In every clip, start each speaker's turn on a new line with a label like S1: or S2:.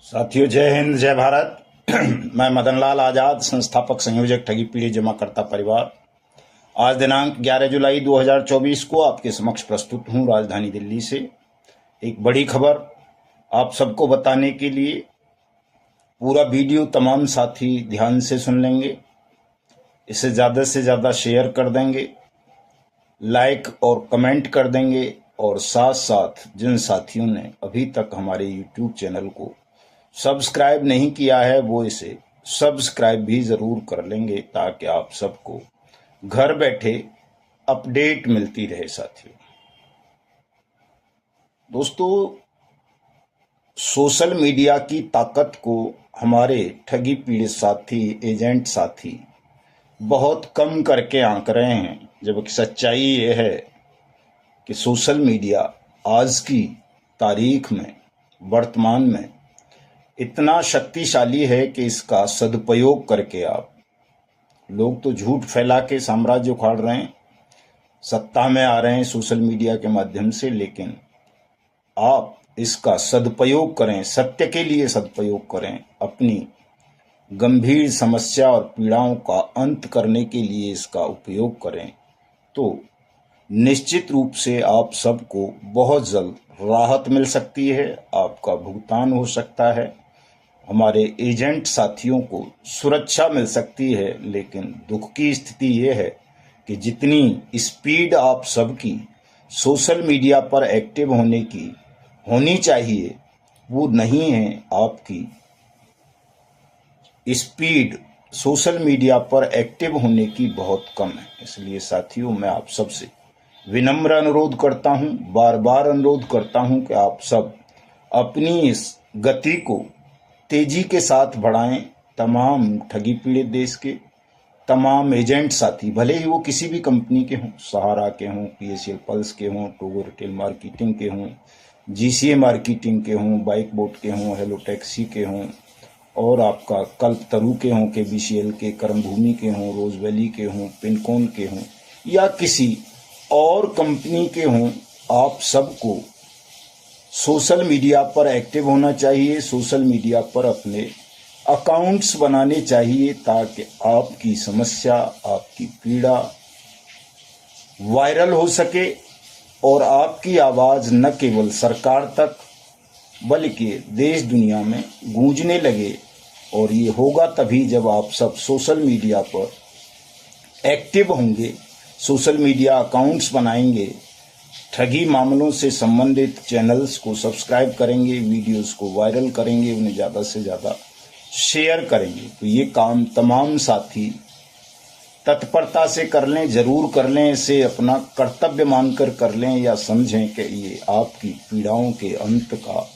S1: साथियों, जय हिंद, जय भारत। मैं मदन लाल आजाद, संस्थापक संयोजक ठगी पीढ़ी जमाकर्ता परिवार। आज दिनांक 11 जुलाई 2024 को आपके समक्ष प्रस्तुत हूं राजधानी दिल्ली से एक बड़ी खबर आप सबको बताने के लिए। पूरा वीडियो तमाम साथी ध्यान से सुन लेंगे, इसे ज़्यादा से ज़्यादा शेयर कर देंगे, लाइक और कमेंट कर देंगे, और साथ साथ जिन साथियों ने अभी तक हमारे YouTube चैनल को सब्सक्राइब नहीं किया है वो इसे सब्सक्राइब भी ज़रूर कर लेंगे, ताकि आप सबको घर बैठे अपडेट मिलती रहे। साथियों, दोस्तों, सोशल मीडिया की ताकत को हमारे ठगी पीड़ित साथी, एजेंट साथी बहुत कम करके आंक रहे हैं, जबकि सच्चाई ये है कि सोशल मीडिया आज की तारीख में, वर्तमान में इतना शक्तिशाली है कि इसका सदुपयोग करके आप लोग तो झूठ फैला के साम्राज्य उखाड़ रहे हैं, सत्ता में आ रहे हैं सोशल मीडिया के माध्यम से, लेकिन आप इसका सदुपयोग करें, सत्य के लिए सदुपयोग करें, अपनी गंभीर समस्या और पीड़ाओं का अंत करने के लिए इसका उपयोग करें, तो निश्चित रूप से आप सबको बहुत जल्द राहत मिल सकती है, आपका भुगतान हो सकता है, हमारे एजेंट साथियों को सुरक्षा मिल सकती है। लेकिन दुख की स्थिति यह है कि जितनी स्पीड आप सबकी सोशल मीडिया पर एक्टिव होने की होनी चाहिए वो नहीं है। आपकी स्पीड सोशल मीडिया पर एक्टिव होने की बहुत कम है। इसलिए साथियों, मैं आप सबसे विनम्र अनुरोध करता हूं, बार बार अनुरोध करता हूं कि आप सब अपनी इस गति को तेजी के साथ बढ़ाएं। तमाम ठगी पीड़ित देश के तमाम एजेंट साथी, भले ही वो किसी भी कंपनी के हों, सहारा के हों, PSL पल्स के हों, टोगो रिटेल मार्केटिंग के हों, GCA मार्केटिंग के हों, बाइक बोट के हों, हेलो टैक्सी के हों, और आपका कल्पतरू के हों, KBCL के, कर्मभूमि के हों, रोज वैली के हों, पिनकॉन के हों, या किसी और कंपनी के हों, आप सबको सोशल मीडिया पर एक्टिव होना चाहिए। सोशल मीडिया पर अपने अकाउंट्स बनाने चाहिए, ताकि आपकी समस्या, आपकी पीड़ा वायरल हो सके और आपकी आवाज़ न केवल सरकार तक बल्कि देश दुनिया में गूंजने लगे। और ये होगा तभी जब आप सब सोशल मीडिया पर एक्टिव होंगे, सोशल मीडिया अकाउंट्स बनाएंगे, ठगी मामलों से संबंधित चैनल्स को सब्सक्राइब करेंगे, वीडियोस को वायरल करेंगे, उन्हें ज़्यादा से ज़्यादा शेयर करेंगे। तो ये काम तमाम साथी तत्परता से कर लें, जरूर कर लें, इसे अपना कर्तव्य मानकर कर लें, या समझें कि ये आपकी पीड़ाओं के अंत का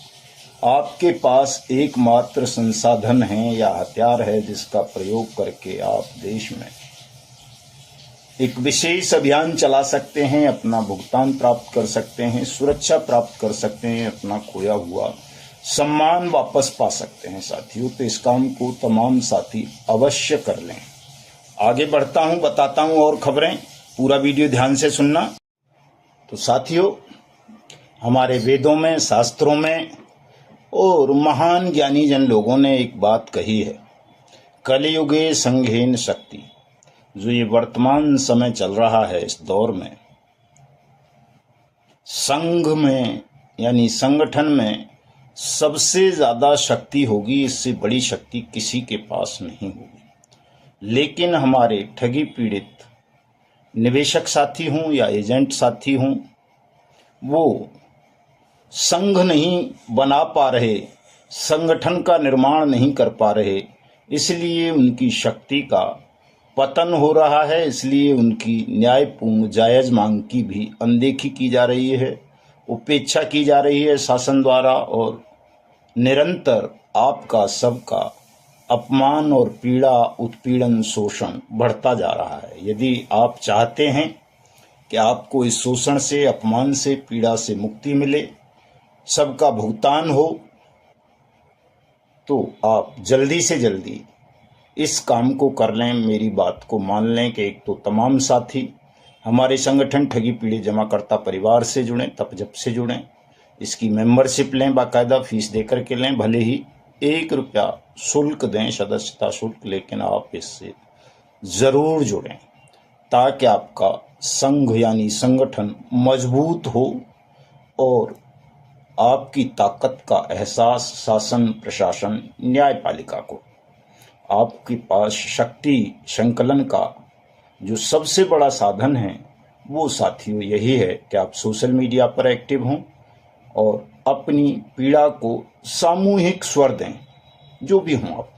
S1: आपके पास एकमात्र संसाधन है या हथियार है, जिसका प्रयोग करके आप देश में एक विशेष अभियान चला सकते हैं, अपना भुगतान प्राप्त कर सकते हैं, सुरक्षा प्राप्त कर सकते हैं, अपना खोया हुआ सम्मान वापस पा सकते हैं। साथियों, तो इस काम को तमाम साथी अवश्य कर लें। आगे बढ़ता हूं, बताता हूं और खबरें, पूरा वीडियो ध्यान से सुनना। तो साथियों, हमारे वेदों में, शास्त्रों में और महान ज्ञानी जन लोगों ने एक बात कही है, कलियुगे संघेन शक्ति। जो ये वर्तमान समय चल रहा है, इस दौर में संघ में यानी संगठन में सबसे ज्यादा शक्ति होगी, इससे बड़ी शक्ति किसी के पास नहीं होगी। लेकिन हमारे ठगी पीड़ित निवेशक साथी हों या एजेंट साथी हों, वो संघ नहीं बना पा रहे, संगठन का निर्माण नहीं कर पा रहे, इसलिए उनकी शक्ति का पतन हो रहा है। इसलिए उनकी न्यायपूर्ण जायज मांग की भी अनदेखी की जा रही है, उपेक्षा की जा रही है शासन द्वारा, और निरंतर आपका सबका अपमान और पीड़ा, उत्पीड़न, शोषण बढ़ता जा रहा है। यदि आप चाहते हैं कि आपको इस शोषण से, अपमान से, पीड़ा से मुक्ति मिले, सबका भुगतान हो, तो आप जल्दी से जल्दी इस काम को कर लें। मेरी बात को मान लें कि एक तो तमाम साथी हमारे संगठन ठगी पीड़ित जमाकर्ता परिवार से जुड़ें, तपजप से जुड़ें, इसकी मेंबरशिप लें, बाकायदा फीस देकर के लें, भले ही ₹1 शुल्क दें, सदस्यता शुल्क, लेकिन आप इससे ज़रूर जुड़ें ताकि आपका संघ यानी संगठन मजबूत हो और आपकी ताकत का एहसास शासन, प्रशासन, न्यायपालिका को। आपके पास शक्ति संकलन का जो सबसे बड़ा साधन है वो साथियों यही है कि आप सोशल मीडिया पर एक्टिव हों और अपनी पीड़ा को सामूहिक स्वर दें। जो भी हों आप,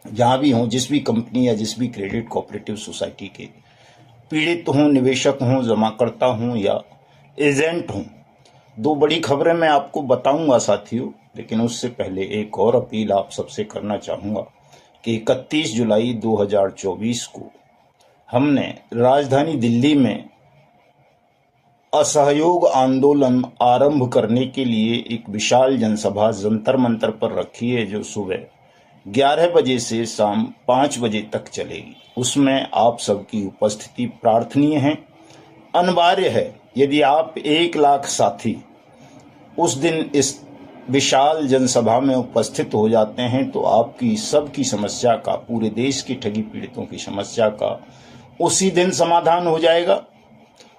S1: जहाँ भी हों, जिस भी कंपनी या जिस भी क्रेडिट कोऑपरेटिव सोसाइटी के पीड़ित हों, निवेशक हों, जमाकर्ता हों या एजेंट हों। 2 बड़ी खबरें मैं आपको बताऊंगा साथियों, लेकिन उससे पहले एक और अपील आप सबसे करना चाहूँगा कि 31 जुलाई 2024 को हमने राजधानी दिल्ली में असहयोग आंदोलन आरंभ करने के लिए एक विशाल जनसभा जंतर मंतर पर रखी है, जो सुबह 11 बजे से शाम 5 बजे तक चलेगी। उसमें आप सबकी उपस्थिति प्रार्थनीय है, अनिवार्य है। यदि आप 1 लाख साथी उस दिन इस विशाल जनसभा में उपस्थित हो जाते हैं तो आपकी सबकी समस्या का, पूरे देश की ठगी पीड़ितों की समस्या का उसी दिन समाधान हो जाएगा।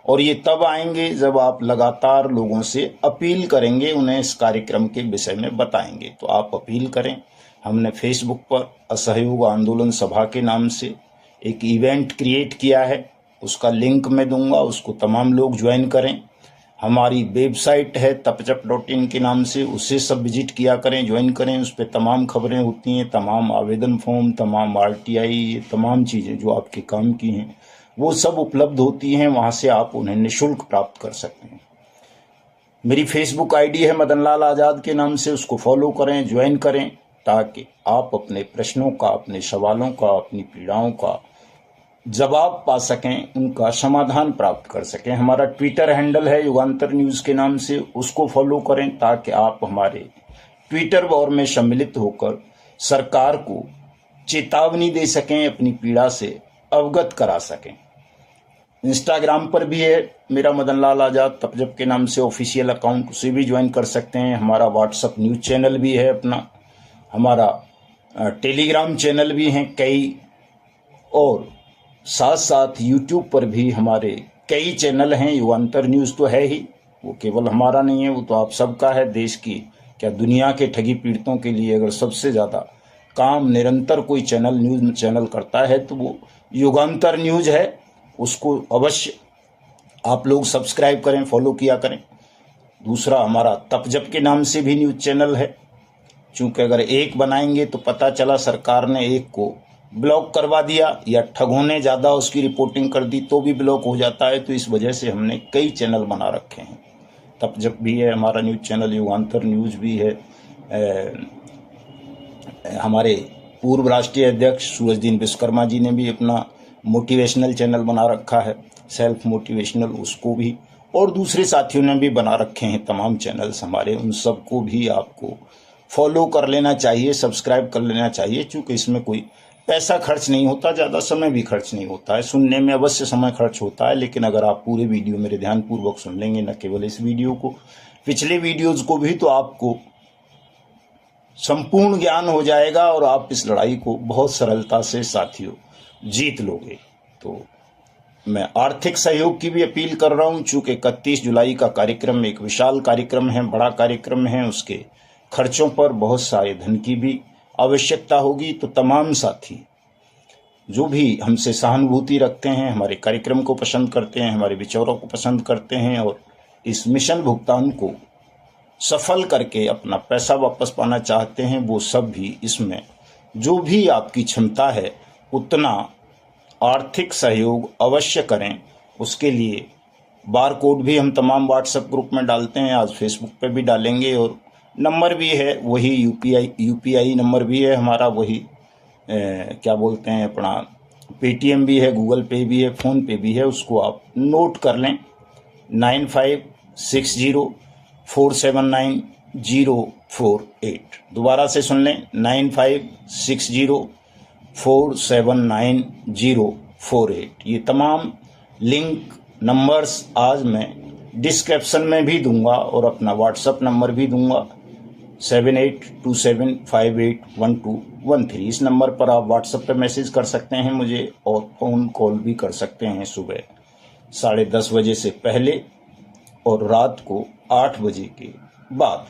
S1: और ये तब आएंगे जब आप लगातार लोगों से अपील करेंगे, उन्हें इस कार्यक्रम के विषय में बताएंगे। तो आप अपील करें। हमने फेसबुक पर असहयोग आंदोलन सभा के नाम से एक इवेंट क्रिएट किया है, उसका लिंक मैं दूंगा, उसको तमाम लोग ज्वाइन करें। हमारी वेबसाइट है tapchap.in के नाम से, उससे सब विजिट किया करें, ज्वाइन करें। उस पर तमाम खबरें होती हैं, तमाम आवेदन फॉर्म, तमाम RTI, तमाम चीज़ें जो आपके काम की हैं वो सब उपलब्ध होती हैं। वहाँ से आप उन्हें निःशुल्क प्राप्त कर सकते हैं। मेरी फेसबुक आईडी है मदनलाल आज़ाद के नाम से, उसको फॉलो करें, ज्वाइन करें, ताकि आप अपने प्रश्नों का, अपने सवालों का, अपनी पीड़ाओं का जवाब पा सकें, उनका समाधान प्राप्त कर सकें। हमारा ट्विटर हैंडल है युगांतर न्यूज़ के नाम से, उसको फॉलो करें ताकि आप हमारे ट्विटर वॉर में सम्मिलित होकर सरकार को चेतावनी दे सकें, अपनी पीड़ा से अवगत करा सकें। इंस्टाग्राम पर भी है मेरा मदनलाल आज़ाद तपजप के नाम से ऑफिशियल अकाउंट, उसे भी ज्वाइन कर सकते हैं। हमारा व्हाट्सएप न्यूज़ चैनल भी है अपना, हमारा टेलीग्राम चैनल भी हैं कई, और साथ साथ यूट्यूब पर भी हमारे कई चैनल हैं। युगांतर न्यूज़ तो है ही, वो केवल हमारा नहीं है, वो तो आप सबका है। देश की क्या दुनिया के ठगी पीड़ितों के लिए अगर सबसे ज़्यादा काम निरंतर कोई चैनल, न्यूज़ चैनल करता है तो वो युगांतर न्यूज़ है। उसको अवश्य आप लोग सब्सक्राइब करें, फॉलो किया करें। दूसरा हमारा तपजप के नाम से भी न्यूज़ चैनल है, चूँकि अगर एक बनाएंगे तो पता चला सरकार ने एक को ब्लॉक करवा दिया या ठगों ने ज़्यादा उसकी रिपोर्टिंग कर दी तो भी ब्लॉक हो जाता है। तो इस वजह से हमने कई चैनल बना रखे हैं। तपजप भी है हमारा न्यूज़ चैनल, युगांतर न्यूज़ भी है। हमारे पूर्व राष्ट्रीय अध्यक्ष सूरजदीन विश्वकर्मा जी ने भी अपना मोटिवेशनल चैनल बना रखा है, सेल्फ मोटिवेशनल, उसको भी, और दूसरे साथियों ने भी बना रखे हैं तमाम चैनल्स हमारे। उन सबको भी आपको फॉलो कर लेना चाहिए, सब्सक्राइब कर लेना चाहिए, क्योंकि इसमें कोई पैसा खर्च नहीं होता, ज़्यादा समय भी खर्च नहीं होता है। सुनने में अवश्य समय खर्च होता है, लेकिन अगर आप पूरे वीडियो मेरे ध्यानपूर्वक सुन लेंगे, न केवल इस वीडियो को, पिछले वीडियोज़ को भी, तो आपको संपूर्ण ज्ञान हो जाएगा और आप इस लड़ाई को बहुत सरलता से साथियों जीत लोगे। तो मैं आर्थिक सहयोग की भी अपील कर रहा हूं, चूंकि 31 जुलाई का कार्यक्रम एक विशाल कार्यक्रम है, बड़ा कार्यक्रम है, उसके खर्चों पर बहुत सारे धन की भी आवश्यकता होगी। तो तमाम साथी जो भी हमसे सहानुभूति रखते हैं, हमारे कार्यक्रम को पसंद करते हैं, हमारे विचारों को पसंद करते हैं और इस मिशन भुगतान को सफल करके अपना पैसा वापस पाना चाहते हैं, वो सब भी इसमें जो भी आपकी क्षमता है उतना आर्थिक सहयोग अवश्य करें। उसके लिए बार कोड भी हम तमाम व्हाट्सएप ग्रुप में डालते हैं, आज फेसबुक पे भी डालेंगे, और नंबर भी है वही, यूपीआई नंबर भी है हमारा वही, क्या बोलते हैं अपना, पेटीएम भी है, गूगल पे भी है, फ़ोन पे भी है, उसको आप नोट कर लें, 9560479048। दोबारा से सुन लें, 9560479048। ये तमाम लिंक नंबर्स आज मैं डिस्क्रिप्शन में भी दूंगा और अपना व्हाट्सएप नंबर भी दूंगा। 7827581213। इस नंबर पर आप व्हाट्सएप पे मैसेज कर सकते हैं मुझे, और फ़ोन कॉल भी कर सकते हैं सुबह 10:30 बजे से पहले और रात को 8 बजे के बाद।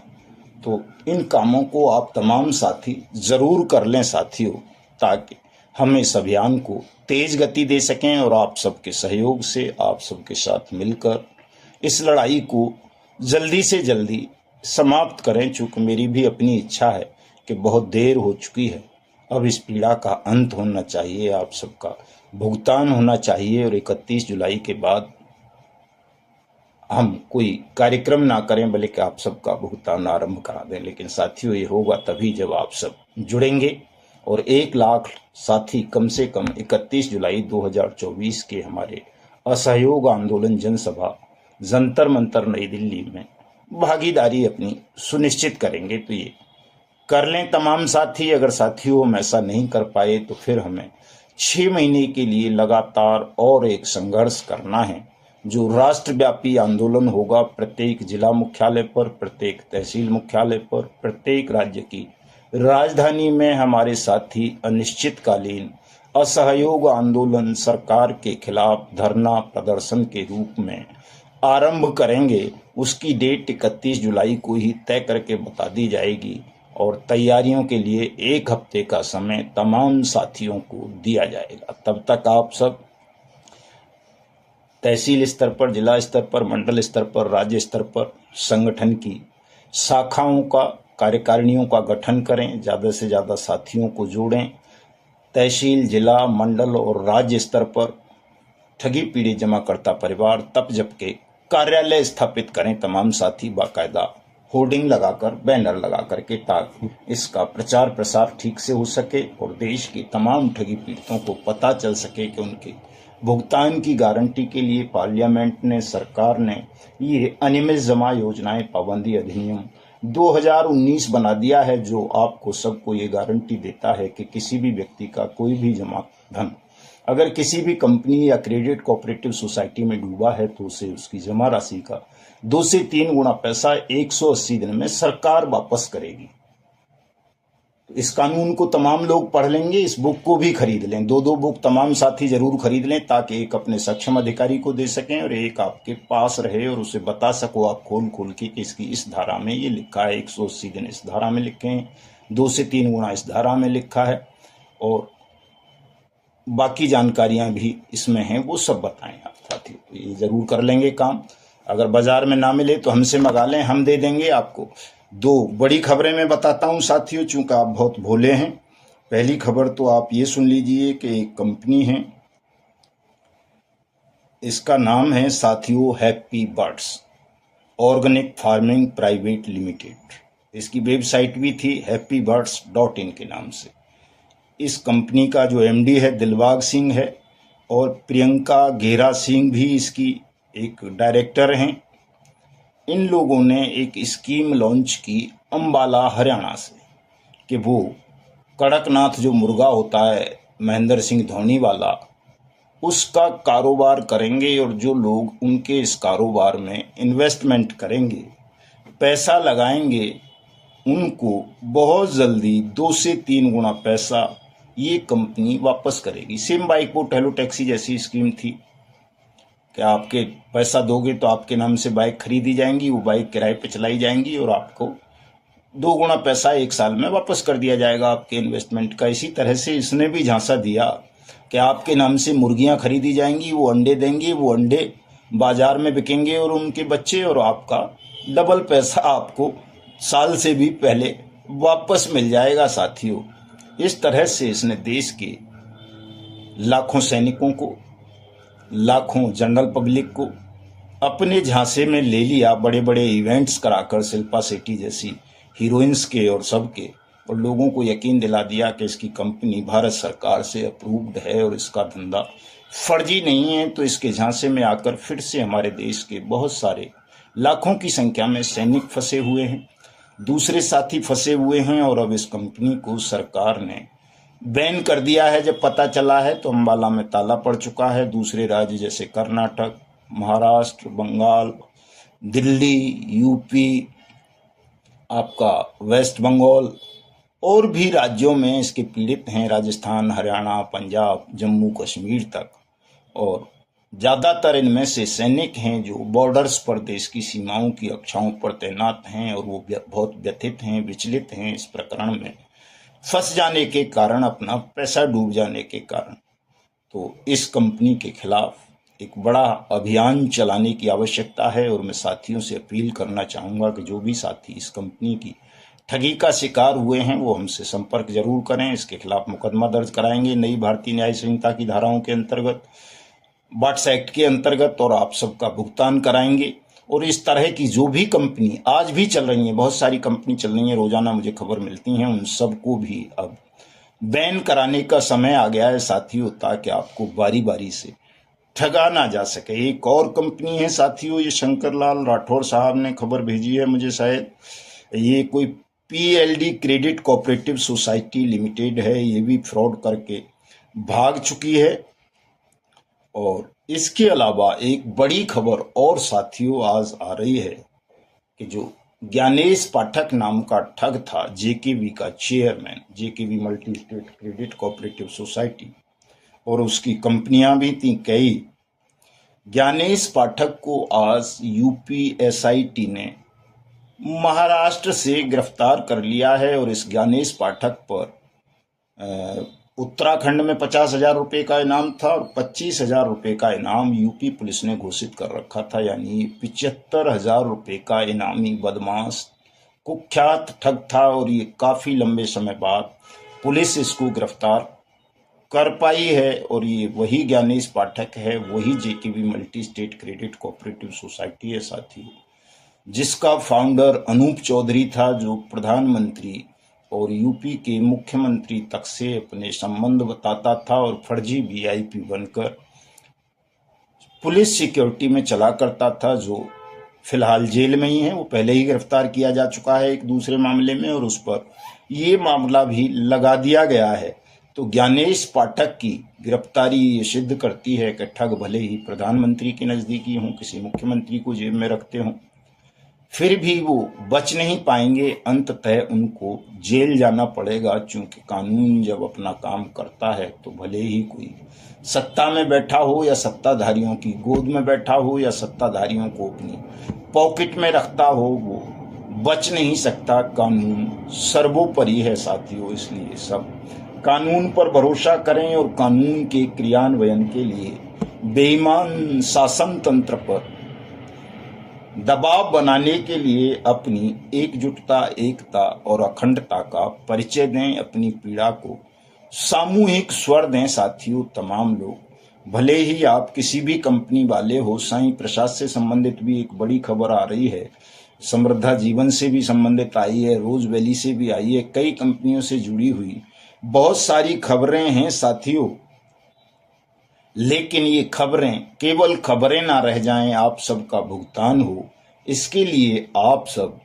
S1: तो इन कामों को आप तमाम साथी ज़रूर कर लें साथियों, ताकि हम इस अभियान को तेज गति दे सकें और आप सबके सहयोग से, आप सबके साथ मिलकर इस लड़ाई को जल्दी से जल्दी समाप्त करें। चूँकि मेरी भी अपनी इच्छा है कि बहुत देर हो चुकी है, अब इस पीड़ा का अंत होना चाहिए, आप सबका भुगतान होना चाहिए, और 31 जुलाई के बाद हम कोई कार्यक्रम ना करें बल्कि आप सबका भुगतान आरंभ करा दें। लेकिन साथियों, ये होगा तभी जब आप सब जुड़ेंगे, और 1 लाख साथी कम से कम 31 जुलाई 2024 के हमारे असहयोग आंदोलन जनसभा जंतर मंतर नई दिल्ली में भागीदारी अपनी सुनिश्चित करेंगे। तो ये कर लें तमाम साथी। अगर साथियों हम ऐसा नहीं कर पाए तो फिर हमें 6 महीने के लिए लगातार और एक संघर्ष करना है, जो राष्ट्रव्यापी आंदोलन होगा। प्रत्येक जिला मुख्यालय पर, प्रत्येक तहसील मुख्यालय पर, प्रत्येक राज्य की राजधानी में हमारे साथी अनिश्चितकालीन असहयोग आंदोलन सरकार के खिलाफ धरना प्रदर्शन के रूप में आरंभ करेंगे। उसकी डेट 31 जुलाई को ही तय करके बता दी जाएगी, और तैयारियों के लिए 1 हफ्ते का समय तमाम साथियों को दिया जाएगा। तब तक आप सब तहसील स्तर पर, जिला स्तर पर, मंडल स्तर पर, राज्य स्तर पर संगठन की शाखाओं का, कार्यकारिणियों का गठन करें, ज़्यादा से ज़्यादा साथियों को जोड़ें। तहसील, जिला, मंडल और राज्य स्तर पर ठगी पीड़ित जमाकर्ता परिवार तप जप के कार्यालय स्थापित करें तमाम साथी, बाकायदा होर्डिंग लगाकर, बैनर लगाकर के, ताकि इसका प्रचार प्रसार ठीक से हो सके और देश के तमाम ठगी पीड़ितों को पता चल सके कि उनके भुगतान की गारंटी के लिए पार्लियामेंट ने, सरकार ने ये अनियमित जमा योजनाएं पाबंदी अधिनियम 2019 बना दिया है, जो आपको सबको ये गारंटी देता है कि किसी भी व्यक्ति का कोई भी जमा धन अगर किसी भी कंपनी या क्रेडिट कोऑपरेटिव सोसाइटी में डूबा है तो उसे उसकी जमा राशि का 2 से 3 गुना पैसा 180 दिन में सरकार वापस करेगी। तो इस कानून को तमाम लोग पढ़ लेंगे, इस बुक को भी खरीद लें। 2-2 बुक तमाम साथी जरूर खरीद लें, ताकि एक अपने सक्षम अधिकारी को दे सकें और एक आपके पास रहे और उसे बता सको आप खोल खोल के कि इसकी इस धारा में ये लिखा है, 180 दिन इस धारा में लिखे हैं, 2 से 3 गुना इस धारा में लिखा है, और बाकी जानकारियां भी इसमें हैं, वो सब बताएं आप साथी। तो ये जरूर कर लेंगे काम। अगर बाजार में ना मिले तो हमसे मंगा लें, हम दे देंगे आपको। 2 बड़ी खबरें मैं बताता हूं साथियों, चूंकि आप बहुत भोले हैं। पहली खबर तो आप ये सुन लीजिए कि एक कंपनी है, इसका नाम है साथियों happy birds organic farming private limited. इसकी वेबसाइट भी थी happybirds.in के नाम से। इस कंपनी का जो एमडी है दिलबाग सिंह है, और प्रियंका घेरा सिंह भी इसकी एक डायरेक्टर हैं। इन लोगों ने एक स्कीम लॉन्च की अंबाला हरियाणा से, कि वो कड़कनाथ जो मुर्गा होता है महेंद्र सिंह धोनी वाला, उसका कारोबार करेंगे, और जो लोग उनके इस कारोबार में इन्वेस्टमेंट करेंगे, पैसा लगाएंगे, उनको बहुत जल्दी 2 से 3 गुना पैसा ये कंपनी वापस करेगी। सेम बाइक वो हेलो टैक्सी जैसी स्कीम थी कि आपके पैसा दोगे तो आपके नाम से बाइक खरीदी जाएंगी, वो बाइक किराए पे चलाई जाएंगी और आपको 2 गुना पैसा 1 साल में वापस कर दिया जाएगा आपके इन्वेस्टमेंट का। इसी तरह से इसने भी झांसा दिया कि आपके नाम से मुर्गियां खरीदी जाएंगी, वो अंडे देंगे, वो अंडे बाजार में बिकेंगे और उनके बच्चे, और आपका डबल पैसा आपको साल से भी पहले वापस मिल जाएगा साथियों। इस तरह से इसने देश के लाखों सैनिकों को, लाखों जनरल पब्लिक को अपने झांसे में ले लिया, बड़े बड़े इवेंट्स कराकर शिल्पा शेट्टी जैसी हीरोइंस के और सबके, और लोगों को यकीन दिला दिया कि इसकी कंपनी भारत सरकार से अप्रूव्ड है और इसका धंधा फर्जी नहीं है। तो इसके झांसे में आकर फिर से हमारे देश के बहुत सारे लाखों की संख्या में सैनिक फंसे हुए हैं, दूसरे साथी फंसे हुए हैं, और अब इस कंपनी को सरकार ने बैन कर दिया है। जब पता चला है तो अंबाला में ताला पड़ चुका है। दूसरे राज्य जैसे कर्नाटक, महाराष्ट्र, बंगाल, दिल्ली, यूपी, आपका वेस्ट बंगाल और भी राज्यों में इसके पीड़ित हैं, राजस्थान, हरियाणा, पंजाब, जम्मू कश्मीर तक। और ज़्यादातर इनमें से सैनिक हैं जो बॉर्डर्स पर देश की सीमाओं की रक्षाओं पर तैनात हैं, और वो बहुत व्यथित हैं, विचलित हैं इस प्रकरण में फंस जाने के कारण, अपना पैसा डूब जाने के कारण। तो इस कंपनी के खिलाफ एक बड़ा अभियान चलाने की आवश्यकता है, और मैं साथियों से अपील करना चाहूँगा कि जो भी साथी इस कंपनी की ठगी का शिकार हुए हैं वो हमसे संपर्क जरूर करें। इसके खिलाफ मुकदमा दर्ज कराएंगे नई भारतीय न्याय संहिता की धाराओं के अंतर्गत, बॉट्स एक्ट के अंतर्गत, और आप सबका भुगतान कराएंगे। और इस तरह की जो भी कंपनी आज भी चल रही हैं, बहुत सारी कंपनी चल रही हैं, रोजाना मुझे खबर मिलती हैं, उन सबको भी अब बैन कराने का समय आ गया है साथियों, ताकि आपको बारी बारी से ठगा ना जा सके। एक और कंपनी है साथियों, ये शंकर लाल राठौर साहब ने खबर भेजी है मुझे, शायद ये कोई PLD credit cooperative society limited है, ये भी फ्रॉड करके भाग चुकी है। और इसके अलावा एक बड़ी खबर और साथियों आज आ रही है कि जो ज्ञानेश पाठक नाम का ठग था, JKB का chairman, JKB multi state credit cooperative society, और उसकी कंपनियां भी थी कई। ज्ञानेश पाठक को आज UP SIT ने महाराष्ट्र से गिरफ्तार कर लिया है, और इस ज्ञानेश पाठक पर उत्तराखंड में 50,000 रुपये का इनाम था, और 25,000 रुपये का इनाम UP पुलिस ने घोषित कर रखा था। यानी 75,000 रुपये का इनामी बदमाश कुख्यात ठग था, और ये काफी लंबे समय बाद पुलिस इसको गिरफ्तार कर पाई है। और ये वही ज्ञानेश पाठक है, वही JKB multi state credit cooperative society है साथियों, जिसका फाउंडर अनूप चौधरी था, जो प्रधानमंत्री और UP के मुख्यमंत्री तक से अपने संबंध बताता था, और फर्जी VIP बनकर पुलिस सिक्योरिटी में चला करता था, जो फिलहाल जेल में ही है। वो पहले ही गिरफ्तार किया जा चुका है एक दूसरे मामले में, और उस पर ये मामला भी लगा दिया गया है। तो ज्ञानेश पाठक की गिरफ्तारी ये सिद्ध करती है कि ठग भले ही प्रधानमंत्री के नजदीकी हों, किसी मुख्यमंत्री को जेब में रखते हों, फिर भी वो बच नहीं पाएंगे, अंततः उनको जेल जाना पड़ेगा। क्योंकि कानून जब अपना काम करता है तो भले ही कोई सत्ता में बैठा हो या सत्ताधारियों की गोद में बैठा हो या सत्ताधारियों को अपनी पॉकेट में रखता हो, वो बच नहीं सकता। कानून सर्वोपरि है साथियों, इसलिए सब कानून पर भरोसा करें, और कानून के क्रियान्वयन के लिए बेईमान शासन तंत्र पर दबाव बनाने के लिए अपनी एकजुटता, एकता और अखंडता का परिचय दें, अपनी पीड़ा को सामूहिक स्वर दें साथियों। तमाम लोग, भले ही आप किसी भी कंपनी वाले हो, साईं प्रसाद से संबंधित भी एक बड़ी खबर आ रही है, समृद्धा जीवन से भी संबंधित आई है, रोज वैली से भी आई है, कई कंपनियों से जुड़ी हुई बहुत सारी खबरें हैं साथियों। लेकिन ये खबरें केवल खबरें ना रह जाएं, आप सबका भुगतान हो, इसके लिए आप सब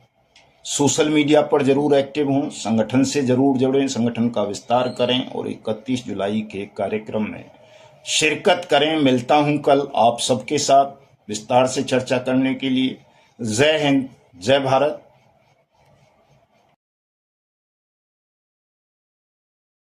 S1: सोशल मीडिया पर जरूर एक्टिव हों, संगठन से जरूर जुड़ें, संगठन का विस्तार करें, और 31 जुलाई के कार्यक्रम में शिरकत करें। मिलता हूं कल आप सबके साथ विस्तार से चर्चा करने के लिए। जय हिंद, जय भारत।